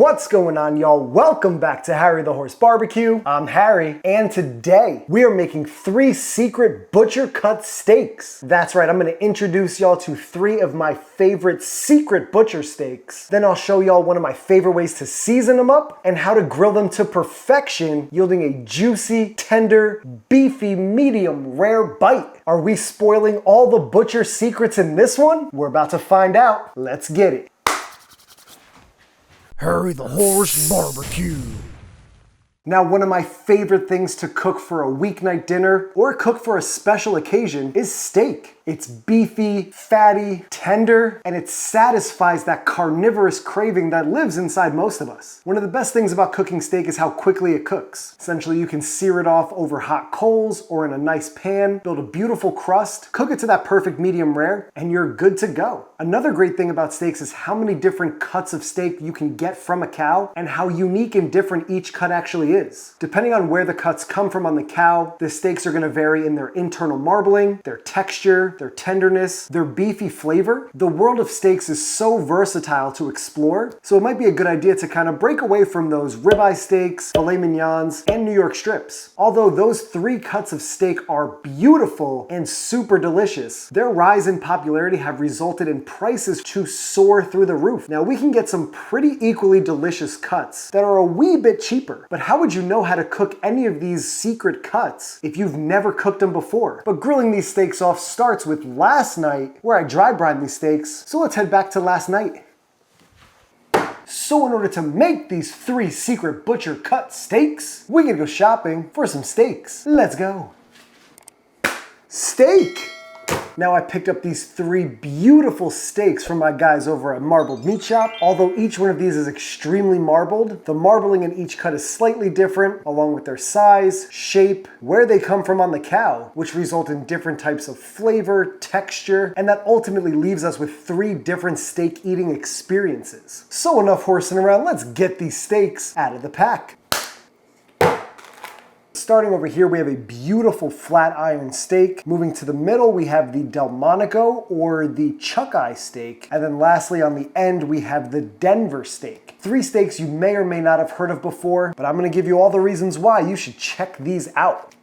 What's going on, y'all? Welcome back to Harry the Horse Barbecue. I'm Harry, and today we are making 3 secret butcher cut steaks. That's right, I'm gonna introduce y'all to 3 of my favorite secret butcher steaks. Then I'll show y'all one of my favorite ways to season them up and how to grill them to perfection, yielding a juicy, tender, beefy, medium rare bite. Are we spoiling all the butcher secrets in this one? We're about to find out. Let's get it. Harry the Horse Barbecue. Now, one of my favorite things to cook for a weeknight dinner or cook for a special occasion is steak. It's beefy, fatty, tender, and it satisfies that carnivorous craving that lives inside most of us. One of the best things about cooking steak is how quickly it cooks. Essentially, you can sear it off over hot coals or in a nice pan, build a beautiful crust, cook it to that perfect medium rare, and you're good to go. Another great thing about steaks is how many different cuts of steak you can get from a cow and how unique and different each cut actually is. Depending on where the cuts come from on the cow, the steaks are going to vary in their internal marbling, their texture, their tenderness, their beefy flavor. The world of steaks is so versatile to explore, so it might be a good idea to kind of break away from those ribeye steaks, filet mignons, and New York strips. Although those 3 cuts of steak are beautiful and super delicious, their rise in popularity have resulted in prices to soar through the roof. Now, we can get some pretty equally delicious cuts that are a wee bit cheaper, but how would you know how to cook any of these secret cuts if you've never cooked them before? But grilling these steaks off starts with last night, where I dry brined these steaks, so let's head back to last night. So in order to make these 3 secret butcher cut steaks, we gotta go shopping for some steaks. Let's go. Steak! Now I picked up these 3 beautiful steaks from my guys over at Marbled Meat Shop. Although each one of these is extremely marbled, the marbling in each cut is slightly different, along with their size, shape, where they come from on the cow, which result in different types of flavor, texture, and that ultimately leaves us with 3 different steak eating experiences. So enough horsing around, let's get these steaks out of the pack. Starting over here, we have a beautiful flat iron steak. Moving to the middle, we have the Delmonico or the chuck eye steak. And then lastly, on the end, we have the Denver steak. 3 steaks you may or may not have heard of before, but I'm gonna give you all the reasons why you should check these out.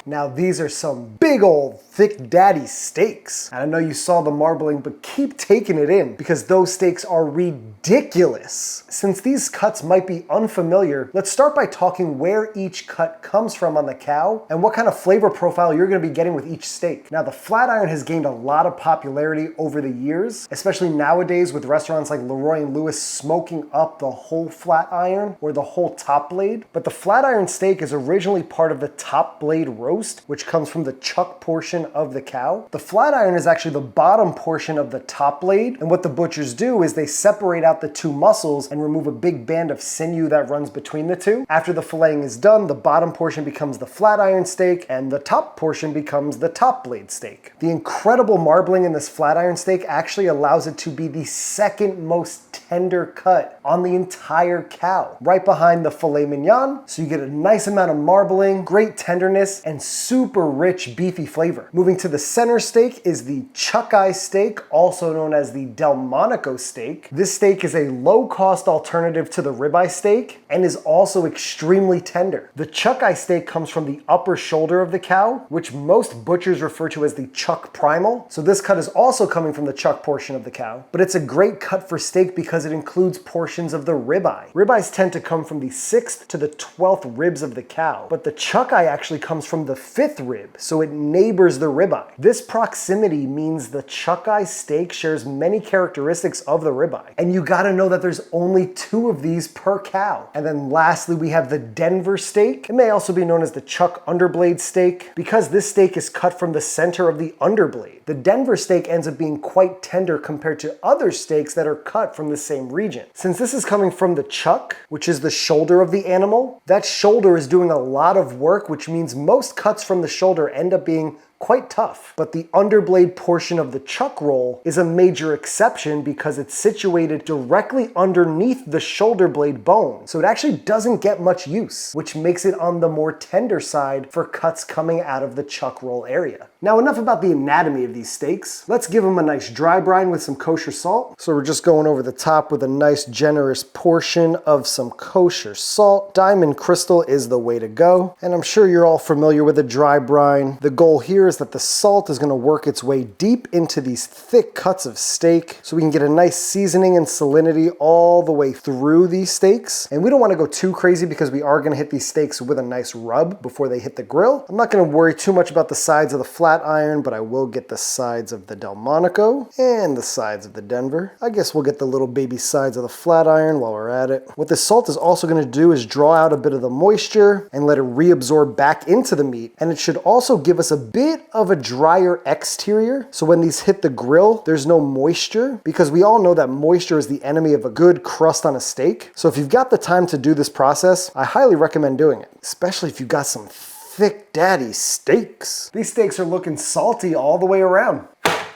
Now these are some big old thick daddy steaks. And I know you saw the marbling, but keep taking it in because those steaks are ridiculous. Since these cuts might be unfamiliar, let's start by talking where each cut comes from on the cow and what kind of flavor profile you're gonna be getting with each steak. Now the flat iron has gained a lot of popularity over the years, especially nowadays with restaurants like Leroy and Lewis smoking up the whole flat iron or the whole top blade. But the flat iron steak is originally part of the top blade roast, which comes from the chuck portion of the cow. The flat iron is actually the bottom portion of the top blade, and what the butchers do is they separate out the 2 muscles and remove a big band of sinew that runs between the 2. After the filleting is done, the bottom portion becomes the flat iron steak and the top portion becomes the top blade steak. The incredible marbling in this flat iron steak actually allows it to be the second most tender cut on the entire cow, right behind the filet mignon, so you get a nice amount of marbling, great tenderness, and super rich beefy flavor. Moving to the center steak is the chuck eye steak, also known as the Delmonico steak. This steak is a low-cost alternative to the ribeye steak and is also extremely tender. The chuck eye steak comes from the upper shoulder of the cow, which most butchers refer to as the chuck primal. So this cut is also coming from the chuck portion of the cow, but it's a great cut for steak because it includes portions of the ribeye. Ribeyes tend to come from the 6th to the 12th ribs of the cow, but the chuck eye actually comes from the 5th rib, so it neighbors the ribeye. This proximity means the chuck eye steak shares many characteristics of the ribeye, and you gotta know that there's only 2 of these per cow. And then lastly, we have the Denver steak. It may also be known as the chuck underblade steak because this steak is cut from the center of the underblade. The Denver steak ends up being quite tender compared to other steaks that are cut from the same region. Since this is coming from the chuck, which is the shoulder of the animal, that shoulder is doing a lot of work, which means most cuts from the shoulder end up being quite tough. But the underblade portion of the chuck roll is a major exception because it's situated directly underneath the shoulder blade bone. So it actually doesn't get much use, which makes it on the more tender side for cuts coming out of the chuck roll area. Now enough about the anatomy of these steaks. Let's give them a nice dry brine with some kosher salt. So we're just going over the top with a nice generous portion of some kosher salt. Diamond Crystal is the way to go. And I'm sure you're all familiar with a dry brine. The goal here is that the salt is going to work its way deep into these thick cuts of steak so we can get a nice seasoning and salinity all the way through these steaks. And we don't want to go too crazy because we are going to hit these steaks with a nice rub before they hit the grill. I'm not going to worry too much about the sides of the flat iron, but I will get the sides of the Delmonico and the sides of the Denver. I guess we'll get the little baby sides of the flat iron while we're at it. What this salt is also going to do is draw out a bit of the moisture and let it reabsorb back into the meat. And it should also give us a bit of a drier exterior. So when these hit the grill, there's no moisture, because we all know that moisture is the enemy of a good crust on a steak. So if you've got the time to do this process, I highly recommend doing it, especially if you've got some thick daddy steaks. These steaks are looking salty all the way around.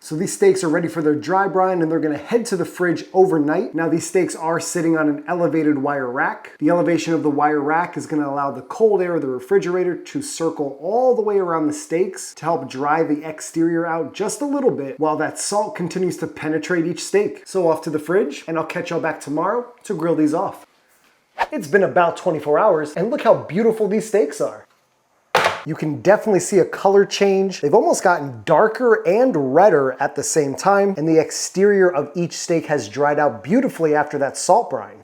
So these steaks are ready for their dry brine and they're gonna head to the fridge overnight. Now these steaks are sitting on an elevated wire rack. The elevation of the wire rack is gonna allow the cold air of the refrigerator to circle all the way around the steaks to help dry the exterior out just a little bit while that salt continues to penetrate each steak. So off to the fridge, and I'll catch y'all back tomorrow to grill these off. It's been about 24 hours and look how beautiful these steaks are. You can definitely see a color change. They've almost gotten darker and redder at the same time, and the exterior of each steak has dried out beautifully after that salt brine.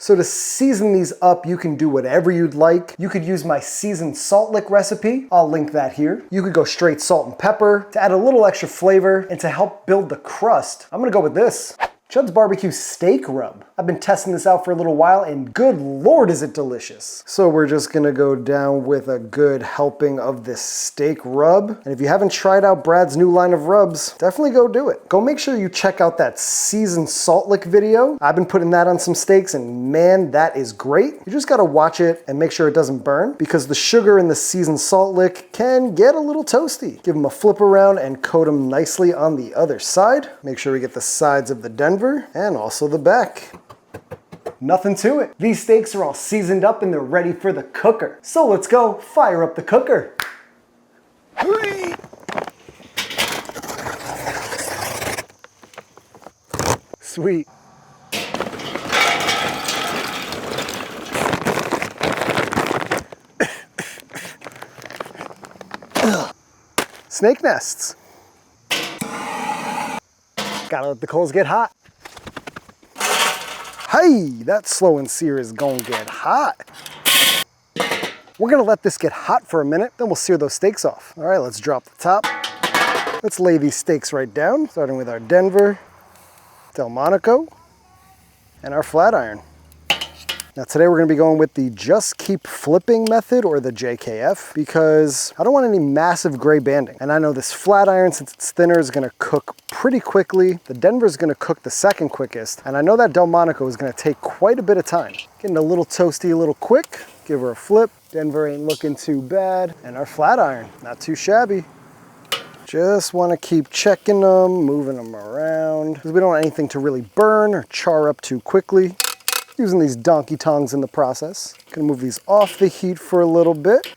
So to season these up, you can do whatever you'd like. You could use my seasoned salt lick recipe. I'll link that here. You could go straight salt and pepper to add a little extra flavor, and to help build the crust, I'm gonna go with this. Chud's Barbecue Steak Rub. I've been testing this out for a little while and good Lord is it delicious. So we're just gonna go down with a good helping of this steak rub. And if you haven't tried out Brad's new line of rubs, definitely go do it. Go make sure you check out that seasoned salt lick video. I've been putting that on some steaks and man, that is great. You just gotta watch it and make sure it doesn't burn because the sugar in the seasoned salt lick can get a little toasty. Give them a flip around and coat them nicely on the other side. Make sure we get the sides of the Denver and also the back. Nothing to it. These steaks are all seasoned up and they're ready for the cooker. So let's go fire up the cooker. Sweet. Snake nests. Gotta let the coals get hot. Hey, that slow and sear is gonna get hot. We're gonna let this get hot for a minute, then we'll sear those steaks off. All right, let's drop the top. Let's lay these steaks right down, starting with our Denver, Delmonico, and our flat iron. Now today we're gonna be going with the just keep flipping method, or the JKF, because I don't want any massive gray banding. And I know this flat iron, since it's thinner, is gonna cook pretty quickly. The Denver's gonna cook the second quickest. And I know that Delmonico is gonna take quite a bit of time. Getting a little toasty, a little quick. Give her a flip. Denver ain't looking too bad. And our flat iron, not too shabby. Just wanna keep checking them, moving them around, because we don't want anything to really burn or char up too quickly. Using these donkey tongs in the process. Gonna move these off the heat for a little bit.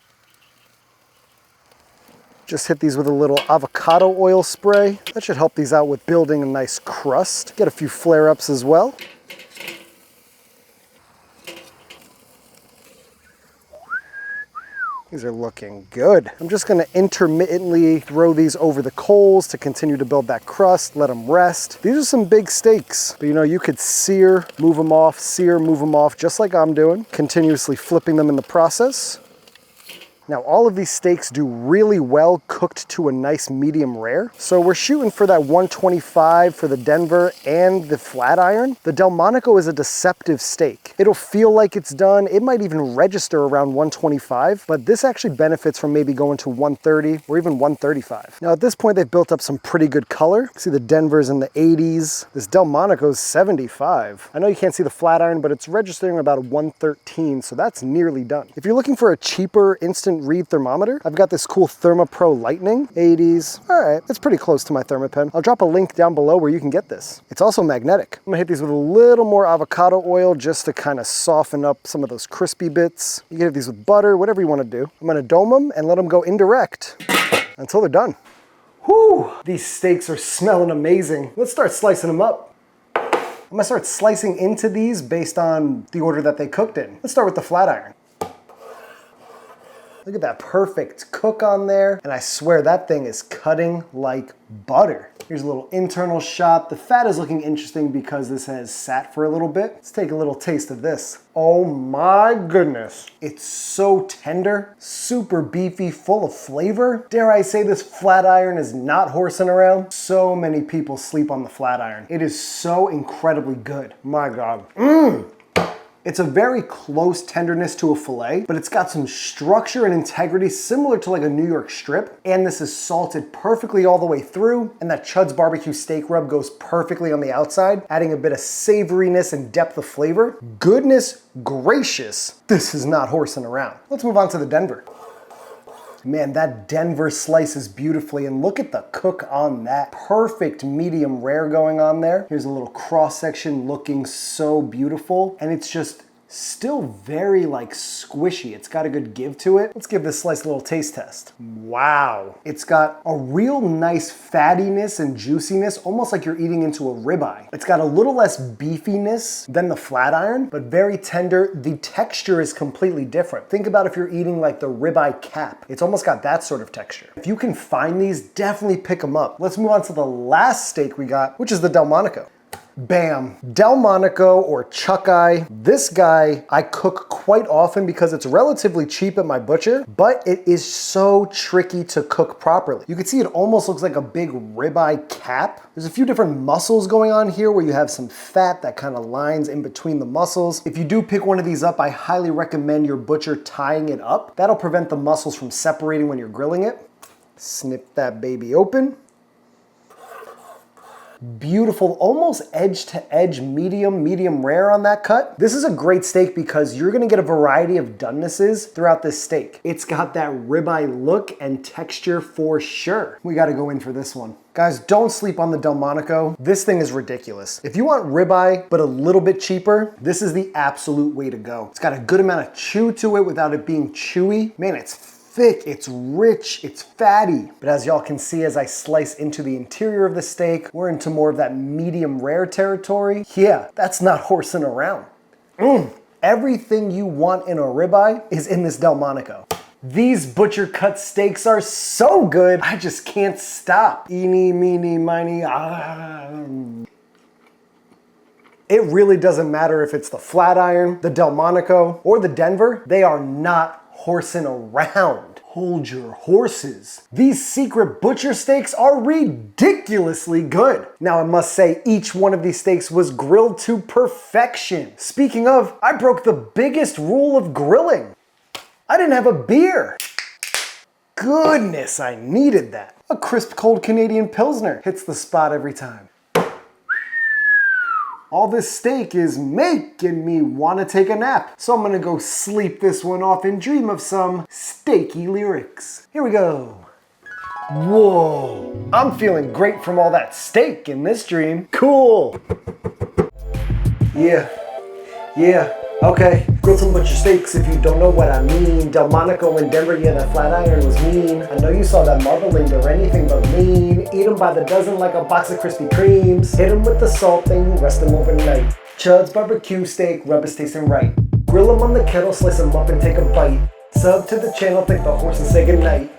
Just hit these with a little avocado oil spray. That should help these out with building a nice crust. Get a few flare-ups as well. These are looking good. I'm just gonna intermittently throw these over the coals to continue to build that crust, let them rest. These are some big steaks, but you know, you could sear, move them off, sear, move them off, just like I'm doing, continuously flipping them in the process. Now, all of these steaks do really well cooked to a nice medium rare. So we're shooting for that 125 for the Denver and the flat iron. The Delmonico is a deceptive steak. It'll feel like it's done. It might even register around 125, but this actually benefits from maybe going to 130 or even 135. Now, at this point, they've built up some pretty good color. See the Denver's in the 80s. This Delmonico's 75. I know you can't see the flat iron, but it's registering about a 113, so that's nearly done. If you're looking for a cheaper instant read thermometer. I've got this cool ThermaPro Lightning, 80s. All right, it's pretty close to my ThermaPen. I'll drop a link down below where you can get this. It's also magnetic. I'm gonna hit these with a little more avocado oil just to kind of soften up some of those crispy bits. You can hit these with butter, whatever you wanna do. I'm gonna dome them and let them go indirect until they're done. Whew, these steaks are smelling amazing. Let's start slicing them up. I'm gonna start slicing into these based on the order that they cooked in. Let's start with the flat iron. Look at that perfect cook on there. And I swear that thing is cutting like butter. Here's a little internal shot. The fat is looking interesting because this has sat for a little bit. Let's take a little taste of this. Oh my goodness. It's so tender, super beefy, full of flavor. Dare I say this flat iron is not horsing around? So many people sleep on the flat iron. It is so incredibly good. My God. It's a very close tenderness to a filet, but it's got some structure and integrity similar to like a New York strip. And this is salted perfectly all the way through. And that Chud's barbecue steak rub goes perfectly on the outside, adding a bit of savoriness and depth of flavor. Goodness gracious, this is not horsing around. Let's move on to the Denver. Man, that Denver slices beautifully, and look at the cook on that. Perfect medium rare going on there. Here's a little cross section looking so beautiful, and it's just still very like squishy. It's got a good give to it. Let's give this slice a little taste test. Wow. It's got a real nice fattiness and juiciness, almost like you're eating into a ribeye. It's got a little less beefiness than the flat iron, but very tender. The texture is completely different. Think about if you're eating like the ribeye cap. It's almost got that sort of texture. If you can find these, definitely pick them up. Let's move on to the last steak we got, which is the Delmonico. Bam, Delmonico or chuck eye. This guy I cook quite often because it's relatively cheap at my butcher, but it is so tricky to cook properly. You can see it almost looks like a big ribeye cap. There's a few different muscles going on here where you have some fat that kind of lines in between the muscles. If you do pick one of these up, I highly recommend your butcher tying it up. That'll prevent the muscles from separating when you're grilling it. Snip that baby open. Beautiful, almost edge to edge, medium rare on that cut. This is a great steak because you're gonna get a variety of donenesses throughout this steak. It's got that ribeye look and texture for sure. We gotta go in for this one. Guys, don't sleep on the Delmonico. This thing is ridiculous. If you want ribeye, but a little bit cheaper, this is the absolute way to go. It's got a good amount of chew to it without it being chewy. Man, it's thick, it's rich, it's fatty. But as y'all can see, as I slice into the interior of the steak, we're into more of that medium rare territory. Yeah, that's not horsing around. Everything you want in a ribeye is in this Delmonico. These butcher cut steaks are so good, I just can't stop. Eeny, meeny, miny, It really doesn't matter if it's the flat iron, the Delmonico, or the Denver, they are not horsing around. Hold your horses. These secret butcher steaks are ridiculously good. Now I must say each one of these steaks was grilled to perfection. Speaking of, I broke the biggest rule of grilling. I didn't have a beer. Goodness, I needed that. A crisp cold Canadian Pilsner hits the spot every time. All this steak is making me want to take a nap. So I'm gonna go sleep this one off and dream of some steaky lyrics. Here we go. Whoa, I'm feeling great from all that steak in this dream. Cool. Yeah, okay. Grilled some butcher steaks if you don't know what I mean. Delmonico in Denver, yeah, that flat iron was mean. I know you saw that marbling, they're anything but mean. Eat them by the dozen like a box of Krispy Kremes. Hit them with the salt thing, rest them overnight. Chud's barbecue steak, rub is tasting right. Grill them on the kettle, slice them up and take a bite. Sub to the channel, thank the horse and say goodnight.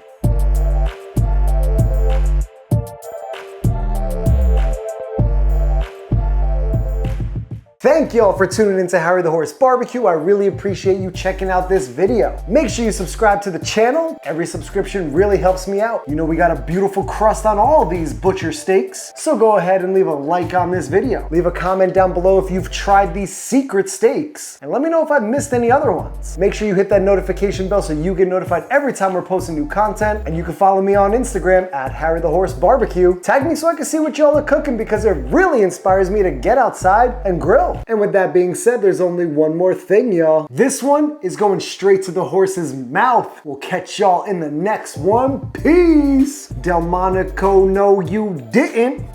Thank y'all for tuning into Harry the Horse Barbecue. I really appreciate you checking out this video. Make sure you subscribe to the channel. Every subscription really helps me out. You know we got a beautiful crust on all these butcher steaks, so go ahead and leave a like on this video. Leave a comment down below if you've tried these secret steaks, and let me know if I've missed any other ones. Make sure you hit that notification bell so you get notified every time we're posting new content, and you can follow me on Instagram at Harry the Horse Barbecue. Tag me so I can see what y'all are cooking because it really inspires me to get outside and grill. well. And with that being said, there's only one more thing, y'all. This one is going straight to the horse's mouth. We'll catch y'all in the next one. Peace. Delmonico, no you didn't.